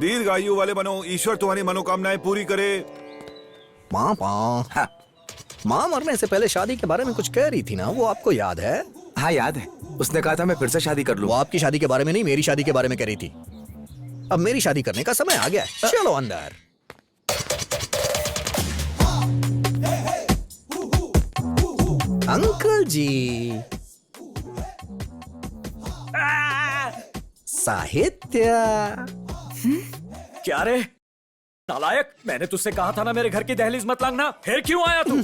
दीर्घायु वाले बनो, ईश्वर तुम्हारी मनोकामनाएं पूरी करे। माँ माँ मरने से पहले शादी के बारे में कुछ कह रही थी ना, वो आपको याद है? हाँ याद है, उसने कहा था मैं फिर से शादी कर लूं। वो आपकी शादी के बारे में नहीं, मेरी शादी के बारे में कह रही थी। अब मेरी शादी करने का समय आ गया है, चलो अंदर। अंकल जी, साहित्य। क्या रे नालायक, मैंने तुझसे कहा था ना मेरे घर की दहलीज मत लांघना, फिर क्यों आया तू?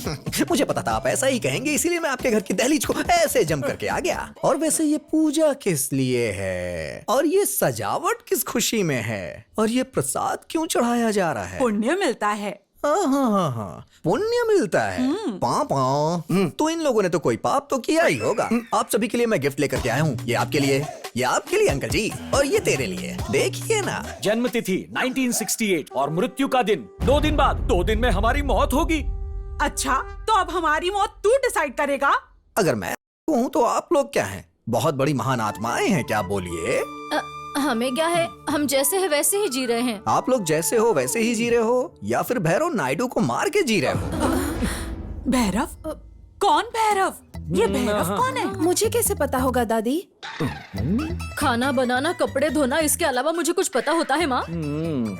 मुझे पता था आप ऐसा ही कहेंगे, इसीलिए मैं आपके घर की दहलीज को ऐसे जम करके आ गया। और वैसे ये पूजा किस लिए है, और ये सजावट किस खुशी में है, और ये प्रसाद क्यों चढ़ाया जा रहा है? पुण्य मिलता है। हाँ, पुण्य मिलता है। पापा, तो इन लोगों ने तो कोई पाप तो किया ही होगा। आप सभी के लिए मैं गिफ्ट लेकर के आया हूँ। ये आपके लिए, ये आपके लिए अंकल जी, और ये तेरे लिए। देखिए ना, जन्म तिथि 1968 और मृत्यु का दिन 2 दिन बाद। 2 दिन में हमारी मौत होगी। अच्छा, तो अब हमारी मौत तू डिसाइड करेगा? अगर मैं हूँ तो आप लोग क्या हैं? बहुत बड़ी महान आत्माएं हैं क्या? बोलिए। हमें क्या है, हम जैसे है वैसे ही जी रहे हैं। आप लोग जैसे हो वैसे ही जी रहे हो, या फिर भैरव नायडू को मार के जी रहे हो? भैरव? कौन भैरव? ये भैरव कौन है? मुझे कैसे पता होगा दादी? खाना बनाना, कपड़े धोना, इसके अलावा मुझे कुछ पता होता है माँ?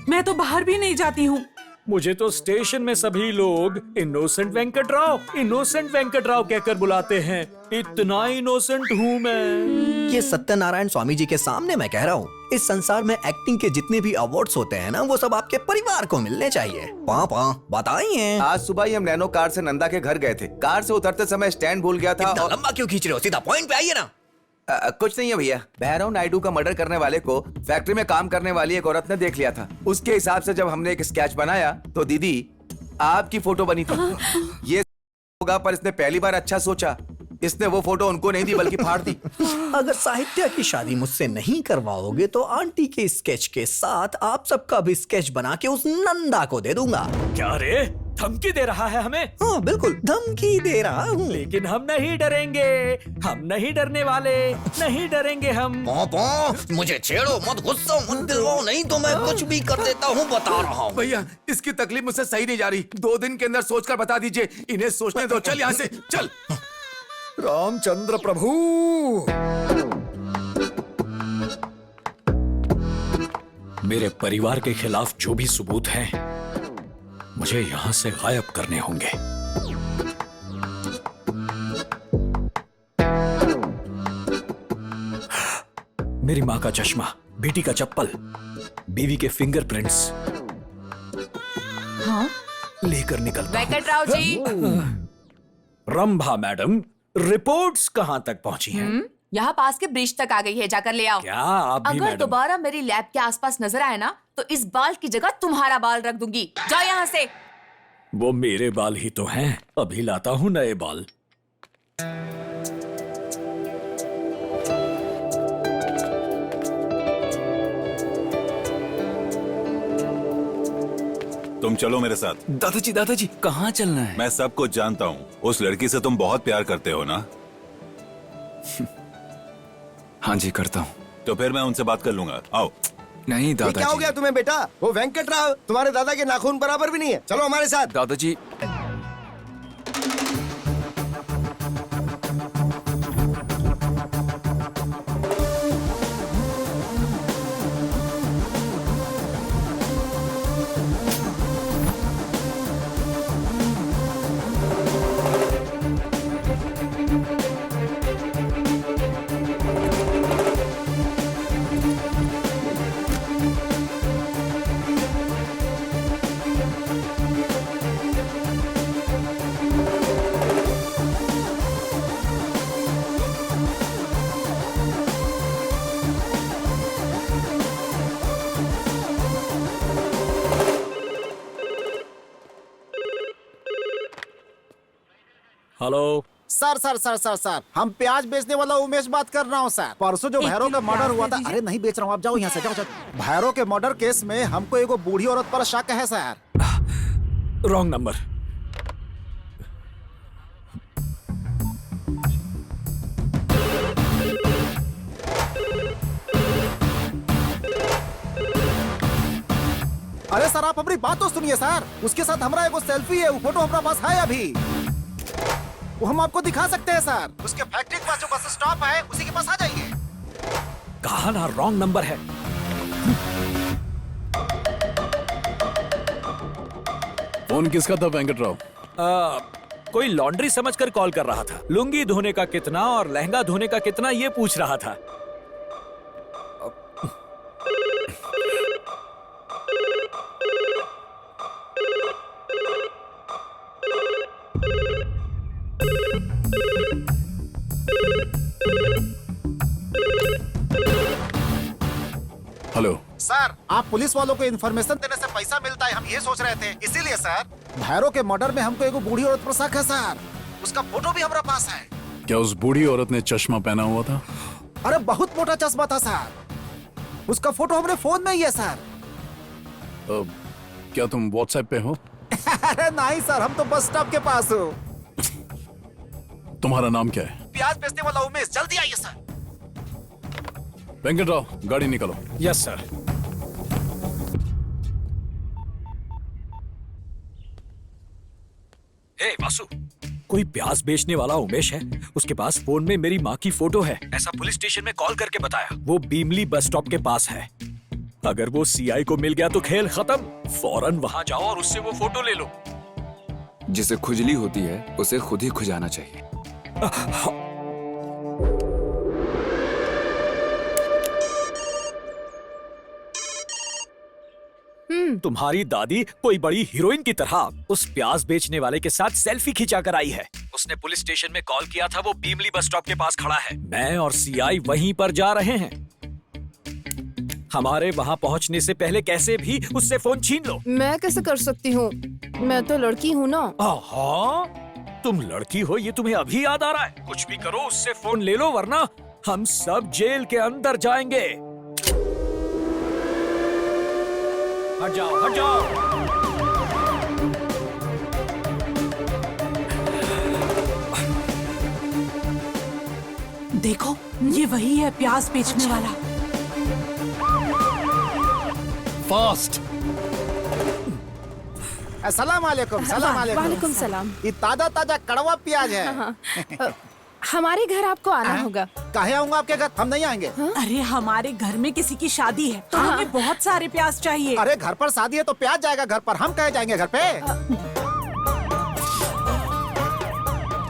मैं तो बाहर भी नहीं जाती हूँ। मुझे तो स्टेशन में सभी लोग इनोसेंट वेंकट राव कहकर बुलाते हैं। इतना इनोसेंट हूँ मैं। ये सत्यनारायण स्वामी जी के सामने मैं कह रहा हूँ, इस संसार में एक्टिंग के जितने भी अवार्ड्स होते हैं ना, वो सब आपके परिवार को मिलने चाहिए। पापा बताइए। आज सुबह ही हम नैनो कार से नंदा के घर गए थे। कार से उतरते समय स्टैंड भूल गया था। इतना लंबा क्यों खींच रहे हो? सीधा पॉइंट पे आइए ना। कुछ नहीं है भैया, भैरव नायडू का मर्डर करने वाले को फैक्ट्री में काम करने वाली एक औरत ने देख लिया था। उसके हिसाब से जब हमने एक स्केच बनाया तो दीदी आपकी फोटो बनी थी। ये होगा, पर इसने पहली बार अच्छा सोचा। इसने वो फोटो उनको नहीं दी बल्कि फाड़ दी। अगर साहित्य की शादी मुझसे नहीं करवाओगे तो आंटी के स्केच के साथ आप सबका भी स्केच बना के उस नंदा को दे दूंगा। क्या रे, धमकी दे रहा है हमें? हाँ बिल्कुल, धमकी दे रहा हूँ। लेकिन हम नहीं डरेंगे, हम नहीं डरने वाले, नहीं डरेंगे हम। पापा मुझे छेड़ो मत, गुस्सा मत दिलवाओ, नहीं तो मैं कुछ भी कर देता हूँ, बता रहा हूँ। भैया इसकी तकलीफ मुझसे सही नहीं जा रही। 2 दिन के अंदर सोचकर बता दीजिए। इन्हें सोचने दो। चल यहाँ से चल। रामचंद्र प्रभु, मेरे परिवार के खिलाफ जो भी सबूत हैं, मुझे यहां से गायब करने होंगे। मेरी माँ का चश्मा, बेटी का चप्पल, बीवी के फिंगरप्रिंट्स लेकर निकलता हूं। वेंकट राव जी। रंभा मैडम, रिपोर्ट्स कहां तक पहुंची हैं? यहाँ पास के ब्रिज तक आ गई है, जाकर ले आओ। क्या आप भी अगर मैडम? दोबारा मेरी लैब के आसपास नजर आए ना, तो इस बाल की जगह तुम्हारा बाल रख दूंगी। जाओ यहाँ से। वो मेरे बाल ही तो हैं, अभी लाता हूँ नए बाल। तुम चलो मेरे साथ। दादाजी कहाँ चलना है? मैं सब कुछ जानता हूँ। उस लड़की से तुम बहुत प्यार करते हो ना? हाँ जी करता हूँ। तो फिर मैं उनसे बात कर लूंगा। आओ। नहीं क्या हो दादाजी। गया तुम्हें बेटा? वो वेंकट राव तुम्हारे दादा के नाखून बराबर भी नहीं है। चलो हमारे साथ। दादाजी हेलो सर, हम प्याज बेचने वाला उमेश बात कर रहा हूँ सर। परसों जो भैरव का मर्डर हुआ था, अरे नहीं बेच रहा हूँ, आप जाओ यहाँ से, जाओ। भैरव के मर्डर केस में हमको एगो बूढ़ी औरत पर शक है सर। Wrong number. अरे सर आप हमारी बात तो सुनिए सर, उसके साथ हमारा एक सेल्फी है, वो फोटो हमारा पास है अभी, वो हम आपको दिखा सकते हैं सर। उसके फैक्ट्री के पास जो बस स्टॉप है उसी के पास आ जाइए। कहा ना रॉन्ग नंबर है। फोन किसका था वेंकटराव? कोई लॉन्ड्री समझकर कॉल कर रहा था। लुंगी धोने का कितना और लहंगा धोने का कितना ये पूछ रहा था। हेलो सर आप पुलिस वालों को इन्फॉर्मेशन देने से पैसा मिलता है, हम ये सोच रहे थे, इसीलिए सर भैरव के मर्डर में हमको एक बूढ़ी औरत पर शक है सर, उसका फोटो भी हमारे पास है। क्या उस बूढ़ी औरत ने चश्मा पहना हुआ था? अरे बहुत मोटा चश्मा था सर, उसका फोटो हमारे फोन में ही है सर। क्या तुम व्हाट्सएप पे हो? अरे नहीं सर, हम तो बस स्टॉप के पास हो। तुम्हारा नाम क्या है? प्याज बेचने वाला उमेश, जल्दी आइए सर। वेंकटराव गाड़ी निकालो। Yes sir. हे वासु, कोई प्याज बेचने वाला उमेश है, उसके पास फोन में मेरी माँ की फोटो है, ऐसा पुलिस स्टेशन में कॉल करके बताया। वो बीमली बस स्टॉप के पास है। अगर वो सीआई को मिल गया तो खेल खत्म। फौरन वहां जाओ और उससे वो फोटो ले लो। जिसे खुजली होती है उसे खुद ही खुजाना चाहिए। तुम्हारी दादी कोई बड़ी हीरोइन की तरह उस प्याज बेचने वाले के साथ सेल्फी खिंचा कर आई है। उसने पुलिस स्टेशन में कॉल किया था, वो बीमली बस स्टॉप के पास खड़ा है। मैं और सीआई वहीं पर जा रहे हैं। हमारे वहां पहुंचने से पहले कैसे भी उससे फोन छीन लो। मैं कैसे कर सकती हूँ, मैं तो लड़की हूँ ना। हाँ, तुम लड़की हो ये तुम्हें अभी याद आ रहा है। कुछ भी करो उससे फोन ले लो, वरना हम सब जेल के अंदर जाएंगे। हट जाओ, हट जाओ। देखो ये वही है प्याज बेचने वाला। फास्ट। अस्सलाम वालेकुम। सलाम वालेकुम। वालेकुम सलाम। ये ताजा ताजा कड़वा प्याज है। हमारे घर आपको आना होगा। काहे आऊंगा आपके घर, हम नहीं आएंगे। अरे हमारे घर में किसी की शादी है तो हमें बहुत सारे प्याज चाहिए। अरे घर पर शादी है तो प्याज जाएगा घर पर, हम कहे जाएंगे घर पे।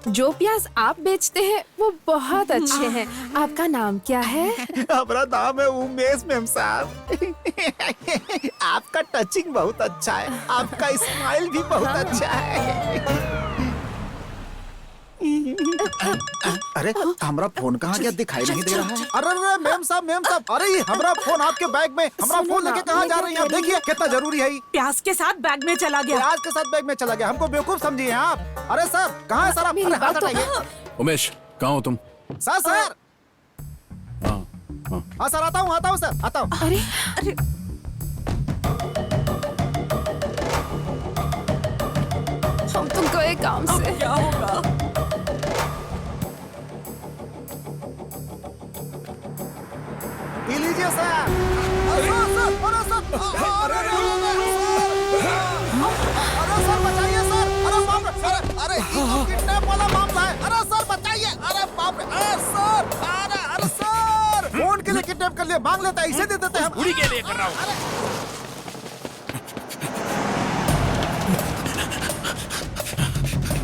जो प्याज आप बेचते हैं वो बहुत अच्छे हैं। आपका नाम क्या है? हमारा नाम है उमेश मेम साहब। आपका टचिंग बहुत अच्छा है, आपका स्माइल भी बहुत अच्छा है। अरे हमारा फोन कहाँ गया, दिखाई नहीं दे रहा है। अरे मेम साहब, अरे ये हमारा फोन आपके बैग में, हमारा फोन लेके कहाँ जा रही हैं आप? देखिए कितना जरूरी है। प्याज के साथ बैग में चला गया। प्याज के साथ बैग में चला गया, हमको बेवकूफ समझिए आप। अरे सर कहाँ है सर आप? अरे हाथ हटाइए। उमेश कहाँ हो तुम? सर हाँ सर, आता हूँ सर, आता हूँ। अरे हम तुम गए काम से। क्या होगा? पी लीजिए सर। अरे सर बचाइए सर। अरे बाप रे, अरे किडनैप वाला मामला है। अरे सर बचाइए। अरे बाप रे, अरे सर फोन के लिए किडनैप कर लिया, मांग लेता है, इसे दे देते हैं। बुढ़ी के लिए कर रहा हूँ।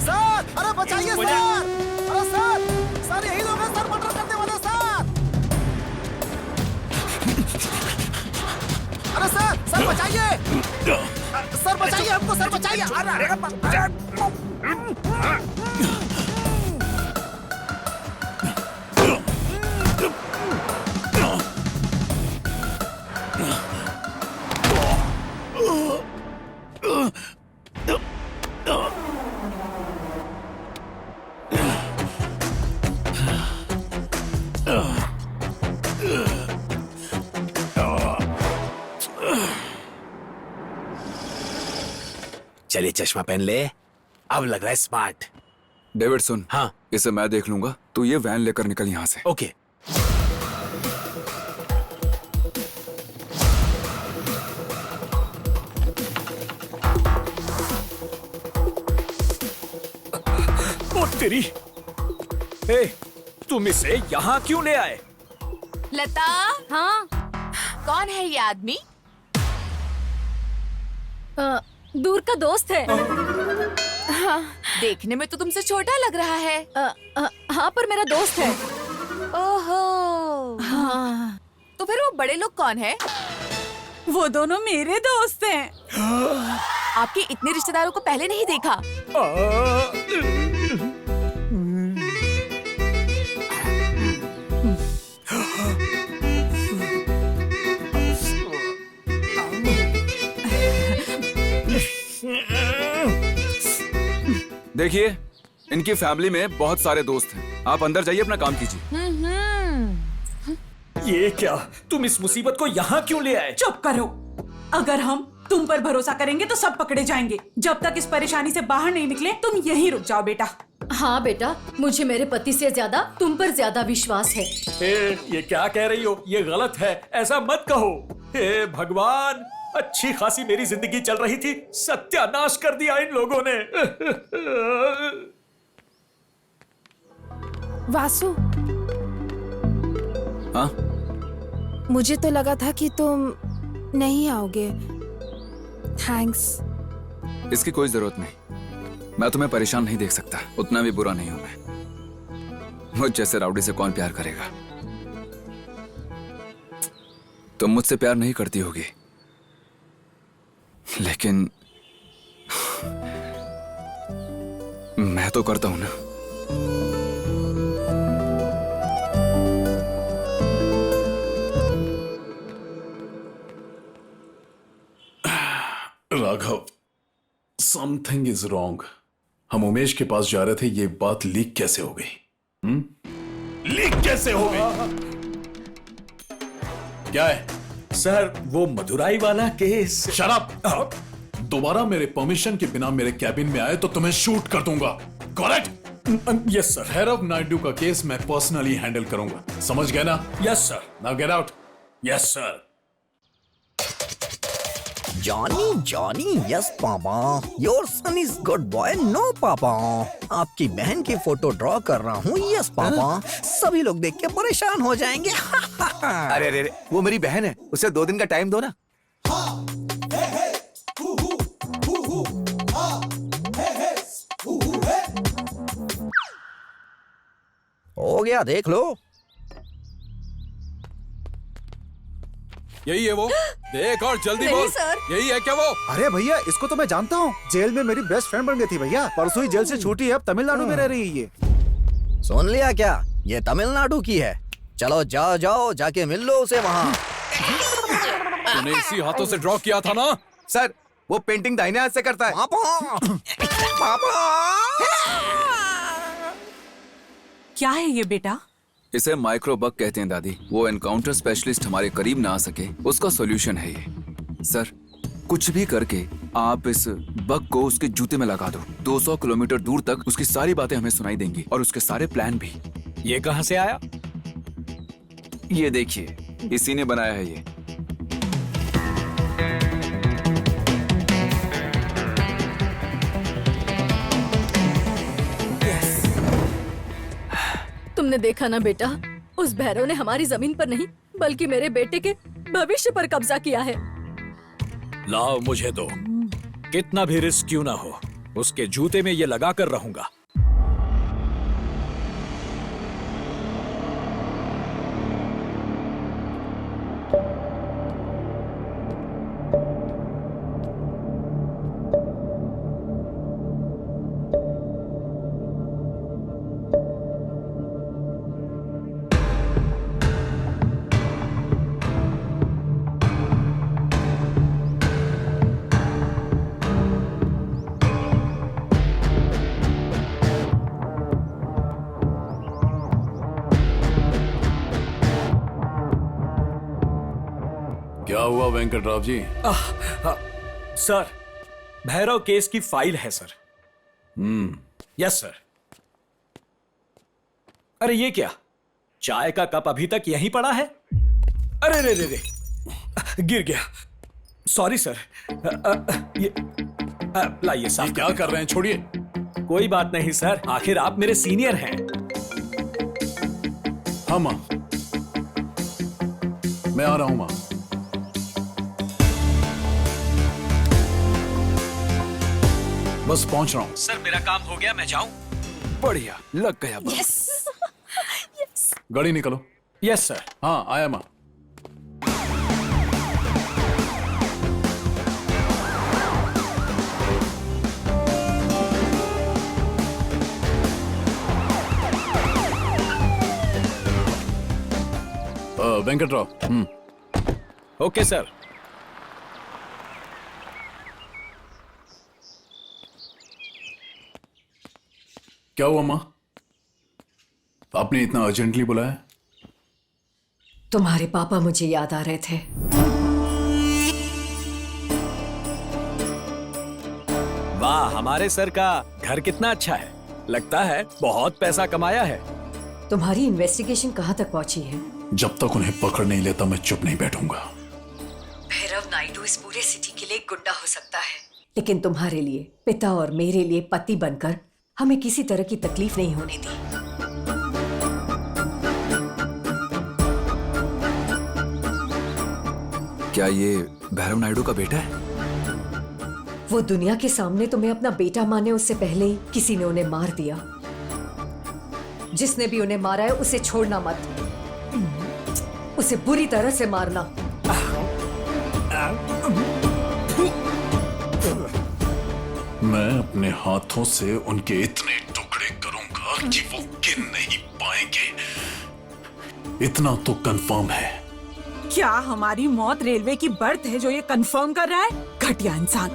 सर अरे बचाइए सर। अरे सर यही लोग हैं सर, मर्डर करने वाले सर। अरे सर बचाइए। सर बचाइए हमको, सर बचाइए। चलिए चश्मा पहन ले, अब लग रहा है स्मार्ट। डेविड सुन, हाँ इसे मैं देख लूंगा, तू ये वैन लेकर निकल यहाँ से। ओके। तेरी ए, तुम इसे यहाँ क्यों ले आए? लता, हाँ कौन है ये आदमी? दूर का दोस्त है। देखने में तो तुमसे छोटा लग रहा है। हाँ पर मेरा दोस्त है। ओहो, हाँ। तो फिर वो बड़े लोग कौन है? वो दोनों मेरे दोस्त हैं। आपके इतने रिश्तेदारों को पहले नहीं देखा। देखिए, इनकी फैमिली में बहुत सारे दोस्त हैं। आप अंदर जाइए, अपना काम कीजिए। ये क्या? तुम इस मुसीबत को यहाँ क्यों ले आए? चुप करो। अगर हम तुम पर भरोसा करेंगे तो सब पकड़े जाएंगे। जब तक इस परेशानी से बाहर नहीं निकले तुम यहीं रुक जाओ बेटा। हाँ बेटा, मुझे मेरे पति से ज्यादा तुम पर ज्यादा विश्वास है। ये क्या कह रही हो? ये गलत है, ऐसा मत कहो। हे भगवान, अच्छी खासी मेरी जिंदगी चल रही थी, सत्यानाश कर दिया इन लोगों ने। वासु, हाँ? मुझे तो लगा था कि तुम नहीं आओगे। थैंक्स। इसकी कोई जरूरत नहीं। मैं तुम्हें परेशान नहीं देख सकता, उतना भी बुरा नहीं हूं मैं। मुझ जैसे राउडी से कौन प्यार करेगा? तुम मुझसे प्यार नहीं करती होगी, लेकिन मैं तो करता हूं ना। Raghav, something is wrong. हम उमेश के पास जा रहे थे, ये बात लीक कैसे हो गई? लीक कैसे हो गई? क्या है? सर, वो मदुराई वाला केस। शराब! दोबारा मेरे परमिशन के बिना मेरे कैबिन में आए तो तुम्हें शूट कर दूंगा। Correct? Yes sir. Bhairav Naidu का केस मैं पर्सनली हैंडल करूंगा, समझ गए ना? Yes sir. Now get out. Yes sir. Johnny, yes papa. Your son is good boy, no papa. आपकी बहन की फोटो ड्रॉ कर रहा हूँ, यस पापा। सभी लोग देख के परेशान हो जाएंगे। अरे अरे, वो मेरी बहन है, उसे 2 दिन का टाइम दो ना। हो गया, देख लो। यही है वो? देख और जल्दी नहीं बोल। सर। यही है क्या वो? अरे भैया, इसको तो मैं जानता हूँ। जेल में मेरी बेस्ट फ्रेंड बन गई थी भैया। परसों ही जेल से छूटी है, अब तमिलनाडु में रह रही है ये। सुन लिया क्या? ये तमिलनाडु की है। चलो जाओ, जाके मिल लो उसे वहाँ। तूने इसी हाथों से ड्रॉ किया था ना? सर, वो पेंटिंग दाहिने हाथ से करता है। क्या है ये बेटा? इसे माइक्रो बग कहते हैं दादी। वो एनकाउंटर स्पेशलिस्ट हमारे करीब ना आ सके, उसका सॉल्यूशन है ये। सर, कुछ भी करके आप इस बग को उसके जूते में लगा दो। 200 किलोमीटर दूर तक उसकी सारी बातें हमें सुनाई देंगी और उसके सारे प्लान भी। ये कहाँ से आया? ये देखिए, इसी ने बनाया है ये। तुमने देखा ना बेटा, उस भैरव ने हमारी जमीन पर नहीं बल्कि मेरे बेटे के भविष्य पर कब्जा किया है। लाओ मुझे दो। कितना भी रिस्क क्यों ना हो, उसके जूते में ये लगा कर रहूंगा। क्या हुआ वेंकटराव जी? सर, भैरव केस की फाइल है सर। Yes sir. अरे ये क्या, चाय का कप अभी तक यहीं पड़ा है? अरे रे रे रे, गिर गया। Sorry sir. ये लाइए ये साफ। क्या कर रहे हैं? छोड़िए। कोई बात नहीं सर, आखिर आप मेरे सीनियर हैं। हाँ माँ, मैं आ रहा हूं माँ। बस पहुंच रहा हूं। सर मेरा काम हो गया, मैं जाऊं? बढ़िया, लग गया बस। यस। गाड़ी निकलो। Yes sir. हाँ आया माँ। वेंकटराव। Okay sir. क्या हुआ माँ, आपने इतना अर्जेंटली बुलाया? तुम्हारे पापा मुझे याद आ रहे थे। वाह, हमारे सर का घर कितना अच्छा है। लगता है बहुत पैसा कमाया है। तुम्हारी इन्वेस्टिगेशन कहाँ तक पहुँची है? जब तक उन्हें पकड़ नहीं लेता मैं चुप नहीं बैठूंगा। भैरव नायडू इस पूरे सिटी के लिए एक गुंडा हो सकता है, लेकिन तुम्हारे लिए पिता और मेरे लिए पति बनकर हमें किसी तरह की तकलीफ नहीं होने दी। क्या ये भैरव नायडू का बेटा है? वो दुनिया के सामने तुम्हें अपना बेटा माने उससे पहले ही किसी ने उन्हें मार दिया। जिसने भी उन्हें मारा है उसे छोड़ना मत, उसे बुरी तरह से मारना। मैं अपने हाथों से उनके इतने टुकड़े करूंगा कि वो गिन नहीं पाएंगे। इतना तो कंफर्म है। क्या हमारी मौत रेलवे की बर्थ है जो ये कंफर्म कर रहा है? घटिया इंसान।